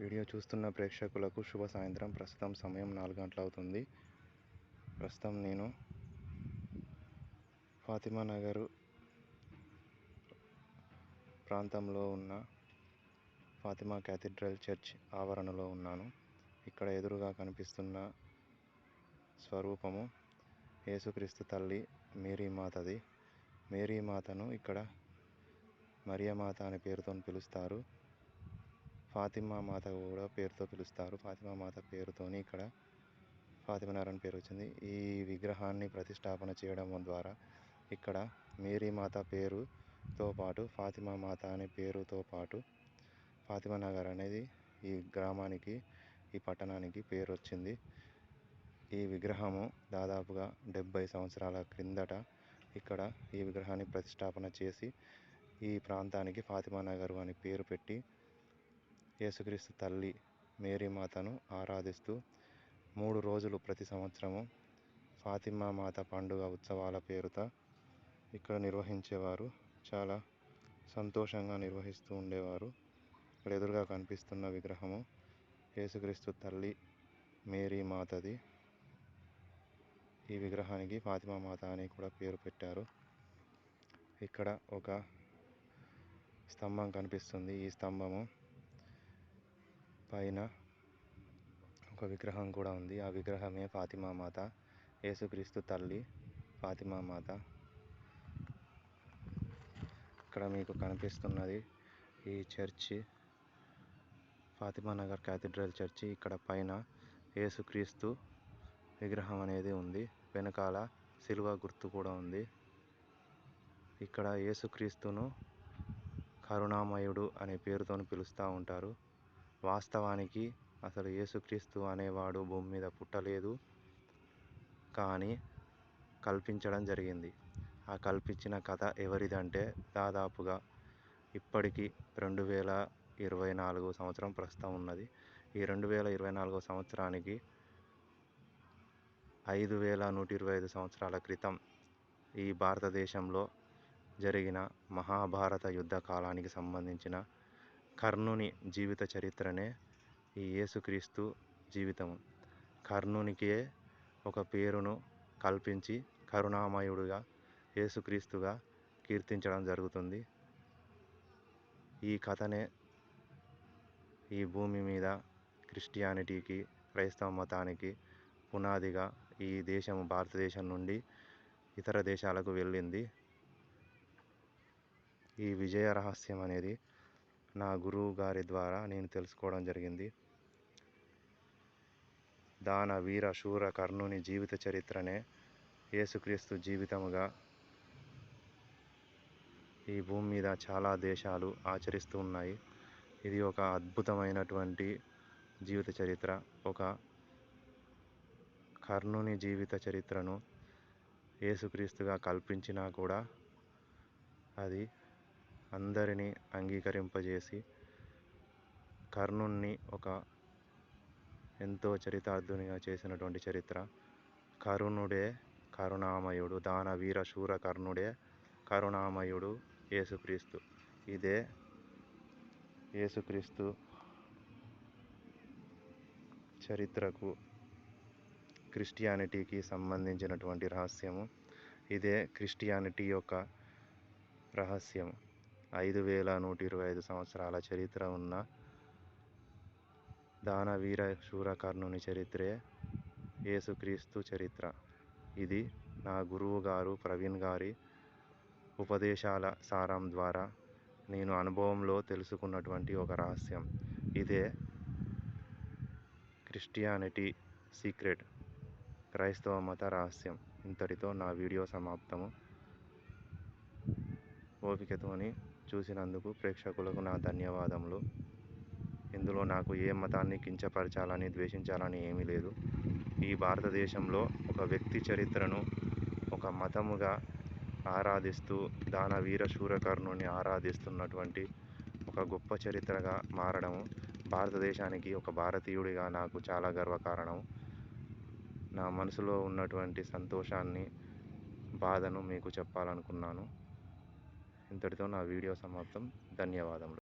Video చూస్తున్న ప్రేక్షకులకు శుభ సాయంత్రం. ప్రస్తుతం సమయం 4 గంటలు అవుతుంది. ప్రస్తుతం నేను ఫాతిమా నగర్ ప్రాంతంలో ఉన్న ఫాతిమా క్యాథీడ్రల్ చర్చ్ ఆవరణలో ఉన్నాను. ఇక్కడ ఎదురుగా కనిపిస్తున్న స్వరూపము యేసుక్రీస్తు తల్లి మేరీ మాతది. మేరీ మాతను ఇక్కడ మరియమాత అనే పేరుతో పిలుస్తారు. ఫాతిమా మాత కూడా పేరుతో పిలుస్తారు. ఫాతిమా మాత పేరుతోని ఇక్కడ ఫాతిమా నగర్ అని పేరు వచ్చింది. ఈ విగ్రహాన్ని ప్రతిష్టాపన చేయడం ద్వారా ఇక్కడ మేరీ మాత పేరుతో పాటు ఫాతిమా మాత అనే పేరుతో పాటు ఫాతిమా నగర్ అనేది ఈ గ్రామానికి, ఈ పట్టణానికి పేరు వచ్చింది. ఈ విగ్రహము దాదాపుగా 70 సంవత్సరాల క్రిందట ఇక్కడ ఈ విగ్రహాన్ని ప్రతిష్టాపన చేసి ఈ ప్రాంతానికి ఫాతిమా నగర్ అని పేరు పెట్టి యేసుక్రీస్తు తల్లి మేరీ మాతను ఆరాధిస్తూ 3 రోజులు ప్రతి సంవత్సరము ఫాతిమా మాత పండుగ ఉత్సవాల పేరుతో ఇక్కడ నిర్వహించేవారు. చాలా సంతోషంగా నిర్వహిస్తూ ఉండేవారు. ఇక్కడ ఎదురుగా కనిపిస్తున్న విగ్రహము యేసుక్రీస్తు తల్లి మేరీ మాతది. ఈ విగ్రహానికి ఫాతిమా మాత అని కూడా పేరు పెట్టారు. ఇక్కడ ఒక స్తంభం కనిపిస్తుంది. ఈ స్తంభము పైన ఒక విగ్రహం కూడా ఉంది. ఆ విగ్రహమే ఫాతిమా మాత, యేసుక్రీస్తు తల్లి ఫాతిమా మాత. ఇక్కడ మీకు కనిపిస్తున్నది ఈ చర్చి, ఫాతిమా నగర్ క్యాథీడ్రల్ చర్చి. ఇక్కడ పైన యేసుక్రీస్తు విగ్రహం అనేది ఉంది. వెనకాల సిలువ గుర్తు కూడా ఉంది. ఇక్కడ యేసుక్రీస్తును కరుణామయుడు అనే పేరుతో పిలుస్తూ ఉంటారు. వాస్తవానికి అసలు యేసుక్రీస్తు అనేవాడు భూమి మీద పుట్టలేదు, కానీ కల్పించడం జరిగింది. ఆ కల్పించిన కథ ఎవరిదంటే దాదాపుగా ఇప్పటికి 2024 సంవత్సరం ప్రస్తుతం ఉన్నది. ఈ 2024 సంవత్సరానికి 5125 సంవత్సరాల క్రితం ఈ భారతదేశంలో జరిగిన మహాభారత యుద్ధ కాలానికి సంబంధించిన కర్ణుని జీవిత చరిత్రనే ఈ యేసుక్రీస్తు జీవితము. కర్ణునికే ఒక పేరును కల్పించి కరుణామయుడుగా యేసుక్రీస్తుగా కీర్తించడం జరుగుతుంది. ఈ కథనే ఈ భూమి మీద క్రిస్టియానిటీకి, క్రైస్తవ మతానికి పునాదిగా ఈ దేశం, భారతదేశం నుండి ఇతర దేశాలకు వెళ్ళింది. ఈ విజయ రహస్యం అనేది నా గురువు గారి ద్వారా నేను తెలుసుకోవడం జరిగింది. దాన వీర శూర కర్ణుని జీవిత చరిత్రనే యేసుక్రీస్తు జీవితముగా ఈ భూమి మీద చాలా దేశాలు ఆచరిస్తూ ఉన్నాయి. ఇది ఒక అద్భుతమైనటువంటి జీవిత చరిత్ర. ఒక కర్ణుని జీవిత చరిత్రను యేసుక్రీస్తుగా కల్పించినా కూడా అది అందరినీ అంగీకరింపజేసి కర్ణుని ఒక ఎంతో చరితార్థునిగా చేసినటువంటి చరిత్ర. కరుణుడే కరుణామయుడు, దాన వీర శూర కర్ణుడే కరుణామయుడు యేసుక్రీస్తు. ఇదే యేసుక్రీస్తు చరిత్రకు, క్రిస్టియానిటీకి సంబంధించినటువంటి రహస్యము. ఇదే క్రిస్టియానిటీ యొక్క రహస్యం. 5125 సంవత్సరాల చరిత్ర ఉన్న దానవీర శూర కర్ణుని చరిత్రే యేసుక్రీస్తు చరిత్ర. ఇది నా గురువు గారు ప్రవీణ్ గారి ఉపదేశాల సారం ద్వారా నేను అనుభవంలో తెలుసుకున్నటువంటి ఒక రహస్యం. ఇదే క్రిస్టియానిటీ సీక్రెట్, క్రైస్తవ మత రహస్యం. ఇంతటితో నా వీడియో సమాప్తము. ఓపికతోని చూసినందుకు ప్రేక్షకులకు నా ధన్యవాదములు. ఇందులో నాకు ఏ మతాన్ని కించపరచాలని, ద్వేషించాలని ఏమీ లేదు. ఈ భారతదేశంలో ఒక వ్యక్తి చరిత్రను ఒక మతముగా ఆరాధిస్తూ దాన వీర శూరకర్ణుని ఆరాధిస్తున్నటువంటి ఒక గొప్ప చరిత్రగా మారడము భారతదేశానికి, ఒక భారతీయుడిగా నాకు చాలా గర్వకారణం. నా మనసులో ఉన్నటువంటి సంతోషాన్ని, బాధను మీకు చెప్పాలనుకున్నాను. ఇంతటితో నా వీడియో సమాప్తం. ధన్యవాదములు.